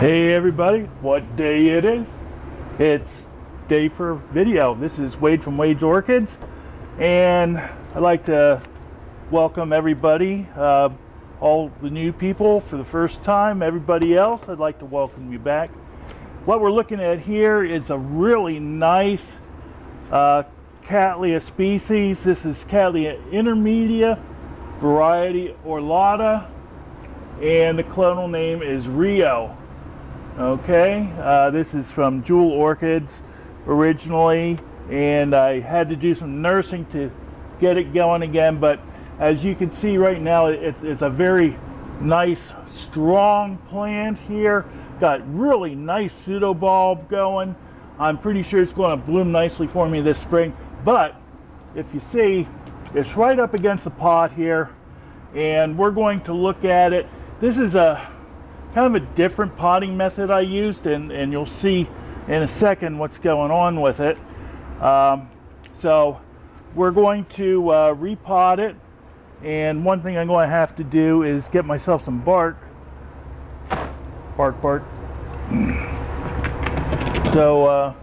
Hey everybody, what day it is? It's day for video. This is Wade from Wade's Orchids, and I'd like to welcome everybody, all the new people for the first time. Everybody else, I'd like to welcome you back. What we're looking at here is a really nice Cattleya species. This is Cattleya Intermedia, variety Orlata, and the clonal name is Rio. Okay, this is from Jewel Orchids originally, and I had to do some nursing to get it going again, but as you can see right now, it's a very nice strong plant here. Got really nice pseudobulb going. I'm pretty sure it's going to bloom nicely for me this spring, but if you see, it's right up against the pot here, and we're going to look at it. This is a kind of a different potting method I used, and you'll see in a second what's going on with it. So we're going to repot it, and one thing I'm going to have to do is get myself some bark. So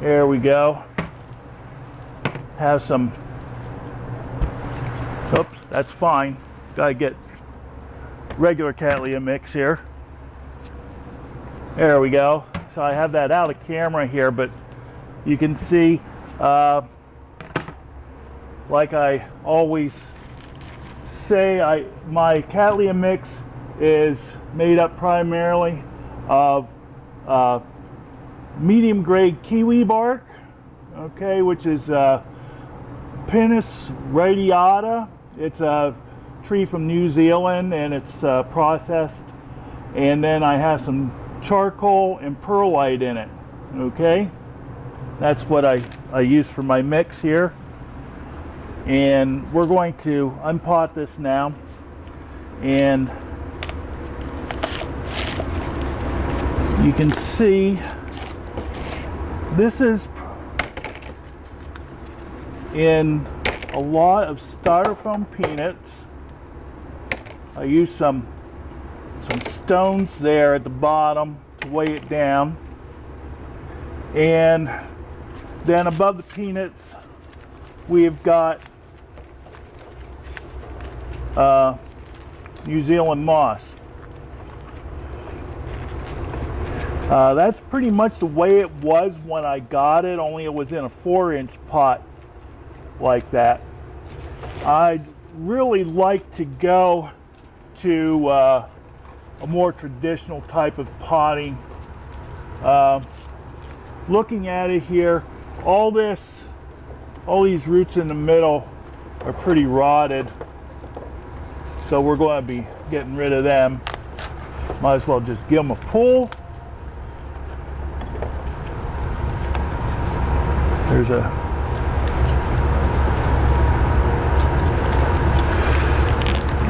there we go. Have some, oops, that's fine. Gotta get regular Cattleya mix here. There we go. So I have that out of camera here, but you can see, like I always say, my Cattleya mix is made up primarily of medium grade kiwi bark, okay, which is Pinus radiata. It's a tree from New Zealand, and it's processed, and then I have some charcoal and perlite in it. Okay, that's what I use for my mix here, and we're going to unpot this now. And you can see this is in a lot of styrofoam peanuts. I use some stones there at the bottom to weigh it down, and then above the peanuts we've got New Zealand moss. That's pretty much the way it was when I got it, only it was in a 4-inch pot like that. I'd really like to go to a more traditional type of potting. Looking at it here, all these roots in the middle are pretty rotted, so we're going to be getting rid of them. Might as well just give them a pull. There's a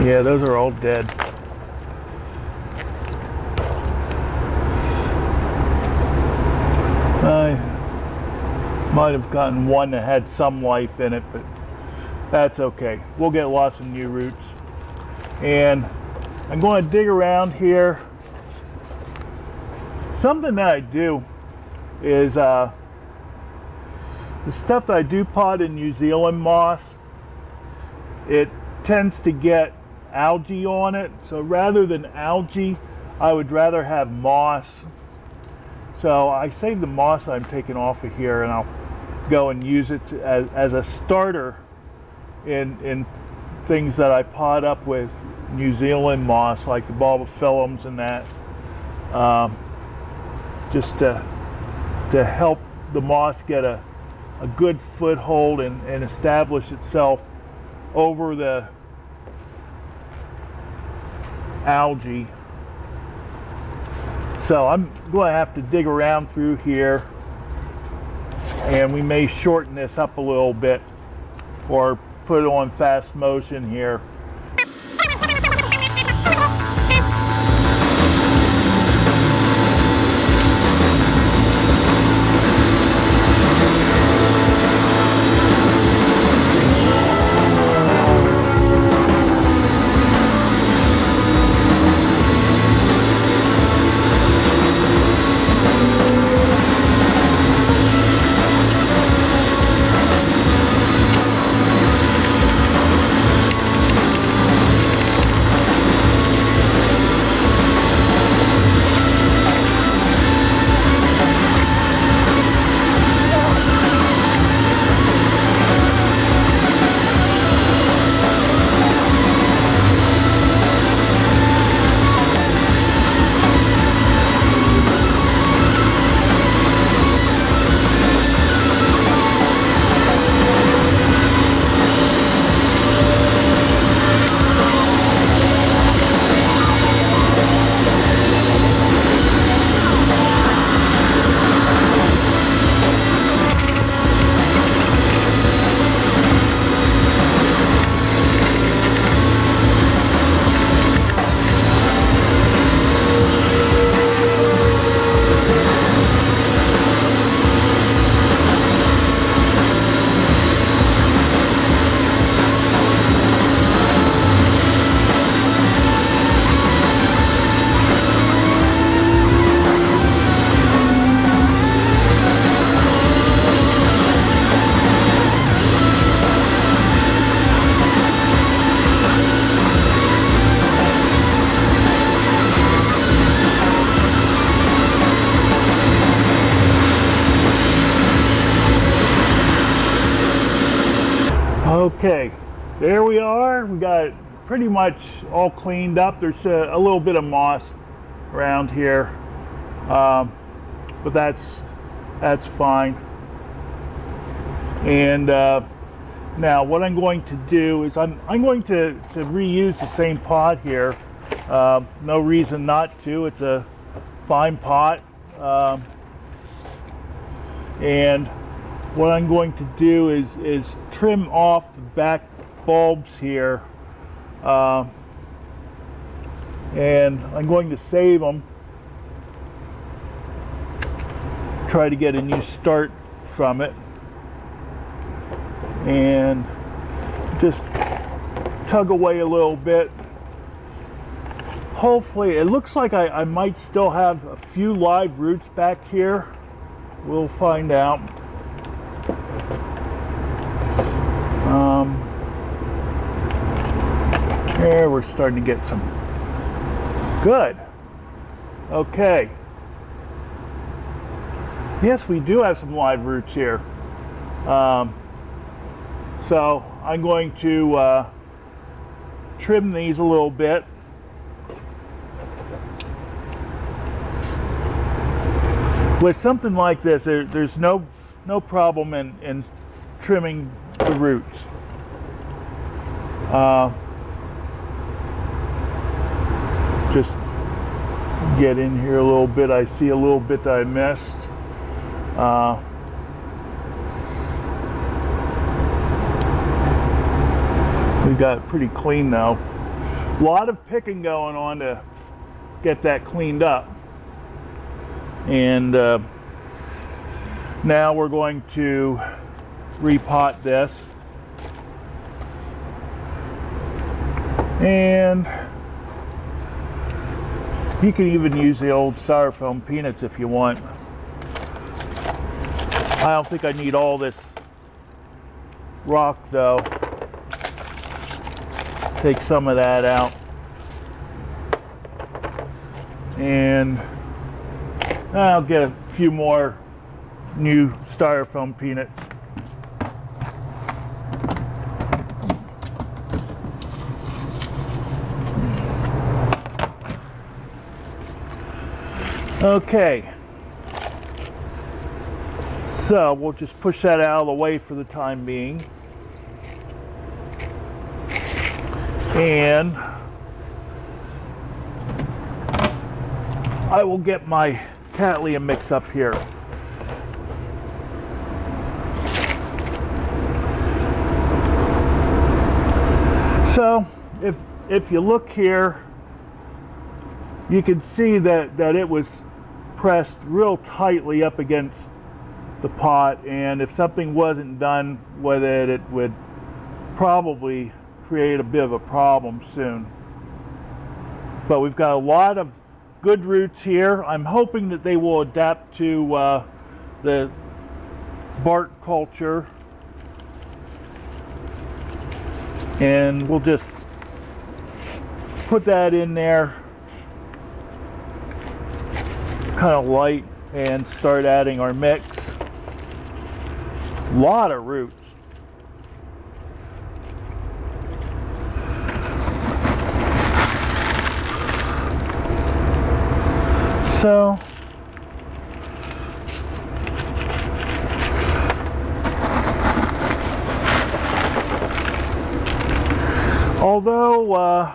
yeah, those are all dead. I might have gotten one that had some life in it, but that's okay. We'll get lots of new roots. And I'm going to dig around here. Something that I do is the stuff that I do pot in New Zealand moss, it tends to get algae on it, so rather than algae I would rather have moss. So I save the moss I'm taking off of here, and I'll go and use it as a starter in things that I pot up with New Zealand moss, like the bulbophyllums and that, just to help the moss get a good foothold and establish itself over the algae. So I'm going to have to dig around through here, and we may shorten this up a little bit or put it on fast motion here. Okay, there we are. We got it pretty much all cleaned up. There's a little bit of moss around here, but that's fine. And now what I'm going to do is I'm going to reuse the same pot here. No reason not to. It's a fine pot. And what I'm going to do is trim off the back bulbs here. And I'm going to save them. Try to get a new start from it. And just tug away a little bit. Hopefully, it looks like I might still have a few live roots back here. We'll find out. There, we're starting to get some. Good. Okay. Yes, we do have some live roots here. So I'm going to trim these a little bit. With something like this, there's no problem in trimming the roots. Just get in here a little bit. I see a little bit that I missed. We got it pretty clean though. A lot of picking going on to get that cleaned up. And now we're going to repot this. And you can even use the old styrofoam peanuts if you want. I don't think I need all this rock though. Take some of that out. And I'll get a few more new styrofoam peanuts. Okay, so we'll just push that out of the way for the time being. And I will get my Cattleya mix up here. So if you look here, you can see that it was pressed real tightly up against the pot, and if something wasn't done with it, it would probably create a bit of a problem soon. But we've got a lot of good roots here. I'm hoping that they will adapt to the bark culture, and we'll just put that in there kind of light and start adding our mix. A lot of roots. So although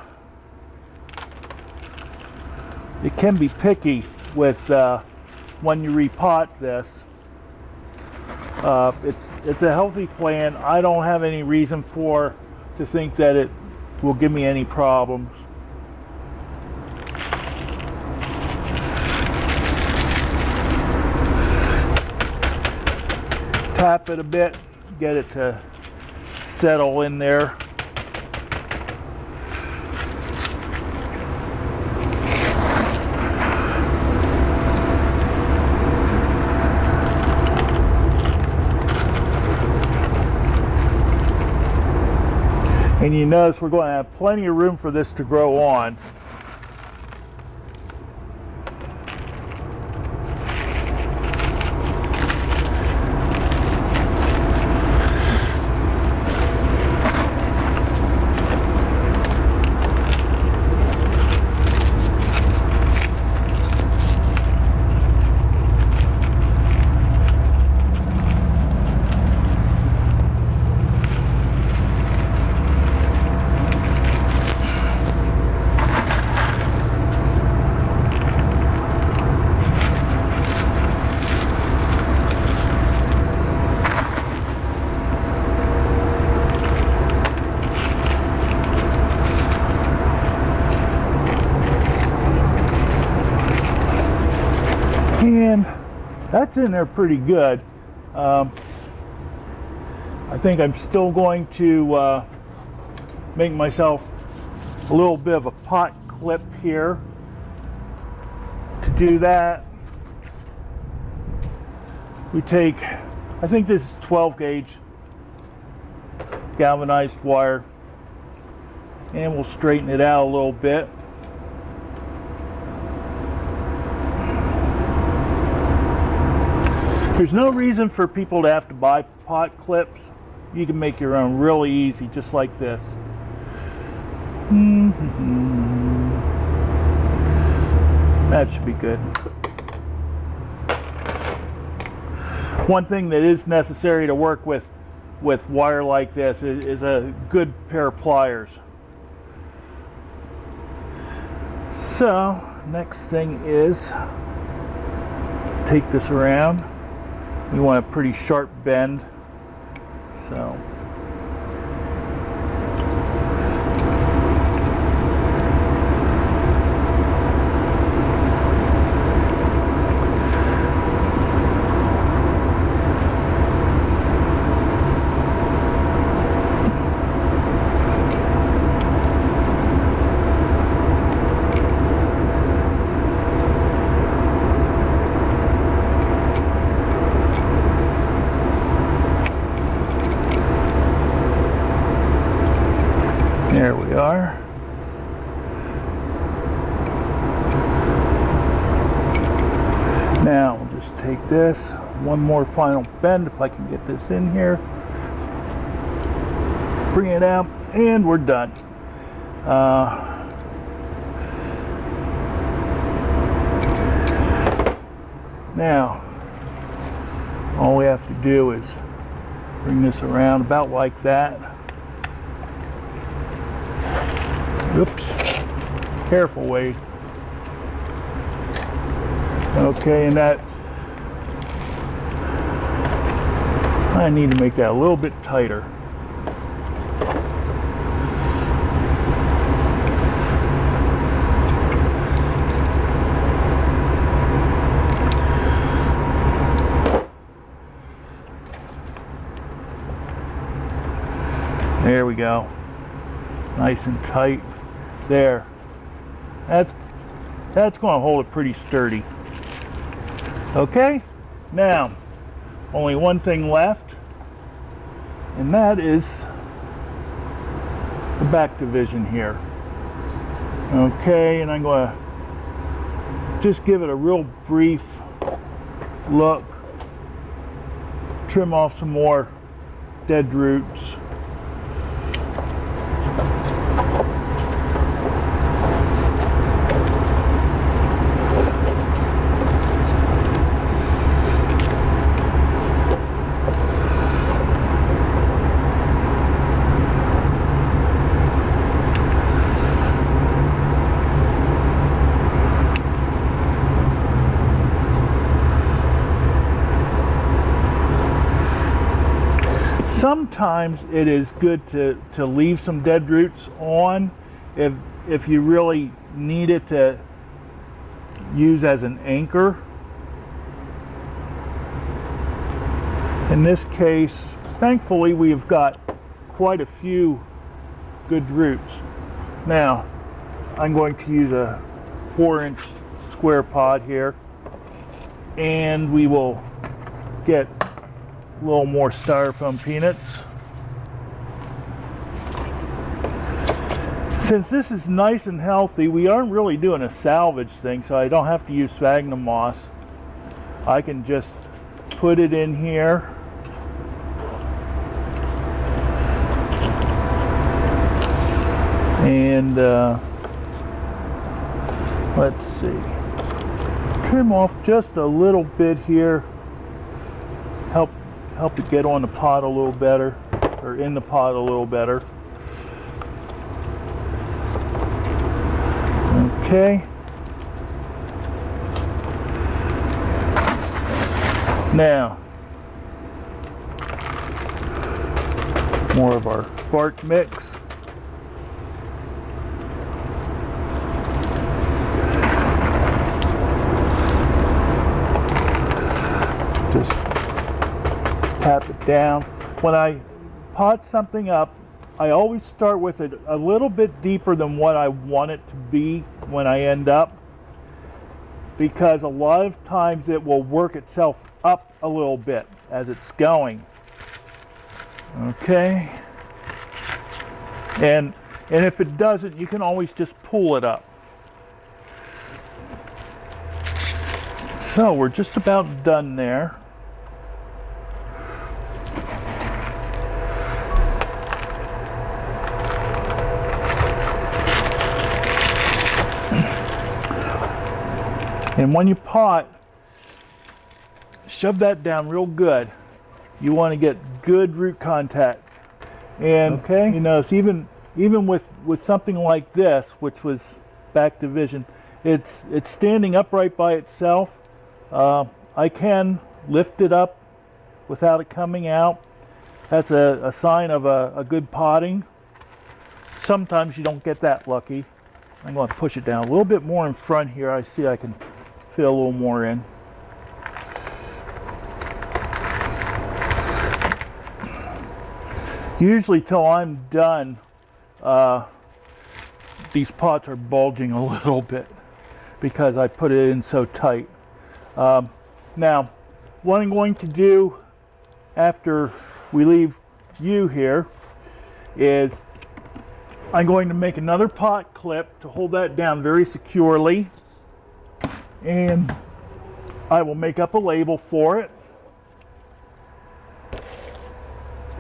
it can be picky with when you repot this, it's a healthy plant. I don't have any reason to think that it will give me any problems. Tap it a bit, get it to settle in there. And you notice we're going to have plenty of room for this to grow on. that's in there pretty good. I think I'm still going to make myself a little bit of a pot clip here. To do that, we take, I think this is 12 gauge galvanized wire, and we'll straighten it out a little bit. There's no reason for people to have to buy pot clips. You can make your own really easy, just like this. That should be good. One thing that is necessary to work with wire like this is a good pair of pliers. So, next thing is take this around. We want a pretty sharp bend. So there we are. Now we'll just take this, one more final bend if I can get this in here. Bring it out, and we're done. Now, all we have to do is bring this around about like that. Oops, careful, Wade. Okay, and that, I need to make that a little bit tighter. There we go. Nice and tight. There. That's going to hold it pretty sturdy. Okay? Now, only one thing left, and that is the back division here. Okay, and I'm going to just give it a real brief look. Trim off some more dead roots. Sometimes it is good to leave some dead roots on if you really need it to use as an anchor. In this case, thankfully, we've got quite a few good roots. Now, I'm going to use a 4-inch square pod here, and we will get a little more styrofoam peanuts. Since this is nice and healthy, we aren't really doing a salvage thing, so I don't have to use sphagnum moss. I can just put it in here. And let's see. Trim off just a little bit here. Help it get on the pot a little better, or in the pot a little better. Okay. Now, more of our bark mix. Just tap it down. When I pot something up, I always start with it a little bit deeper than what I want it to be when I end up, because a lot of times it will work itself up a little bit as it's going. Okay. And if it doesn't, you can always just pull it up. So we're just about done there. And when you pot, shove that down real good. You want to get good root contact. And okay, you notice even with something like this, which was back division, it's standing upright by itself. I can lift it up without it coming out. That's a sign of a good potting. Sometimes you don't get that lucky. I'm going to push it down a little bit more in front here. I see I can fit a little more in. Usually till I'm done, these pots are bulging a little bit because I put it in so tight. Now, what I'm going to do after we leave you here is I'm going to make another pot clip to hold that down very securely, and I will make up a label for it.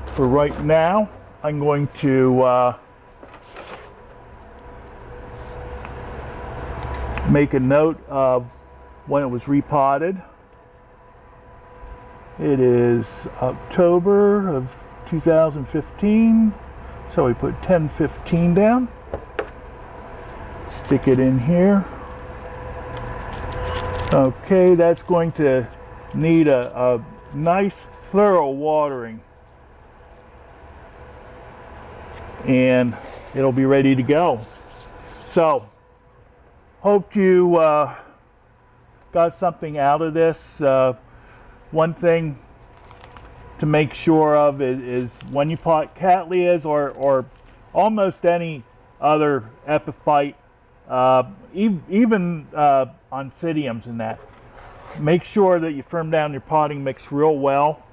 For right now, I'm going to make a note of when it was repotted. It is October of 2015, so we put 10/15 down. Stick it in here. Okay, that's going to need a nice thorough watering, and it'll be ready to go. So, hope you got something out of this. One thing to make sure of is when you pot Cattleyas or almost any other epiphyte, even oncidiums and that, make sure that you firm down your potting mix real well.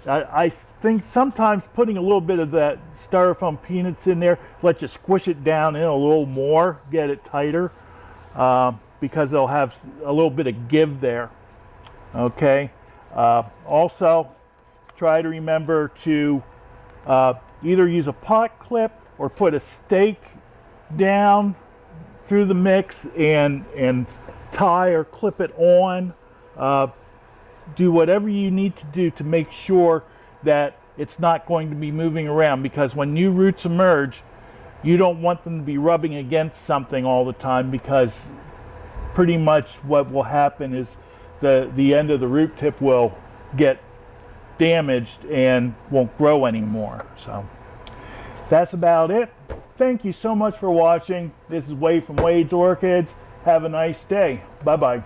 I think sometimes putting a little bit of that styrofoam peanuts in there lets you squish it down in a little more, get it tighter, because they'll have a little bit of give there. Okay. Also, try to remember to either use a pot clip or put a stake down through the mix and tie or clip it on. Do whatever you need to do to make sure that it's not going to be moving around, because when new roots emerge, you don't want them to be rubbing against something all the time, because pretty much what will happen is the end of the root tip will get damaged and won't grow anymore. So that's about it. Thank you so much for watching. This is Wade from Wade's Orchids. Have a nice day. Bye-bye.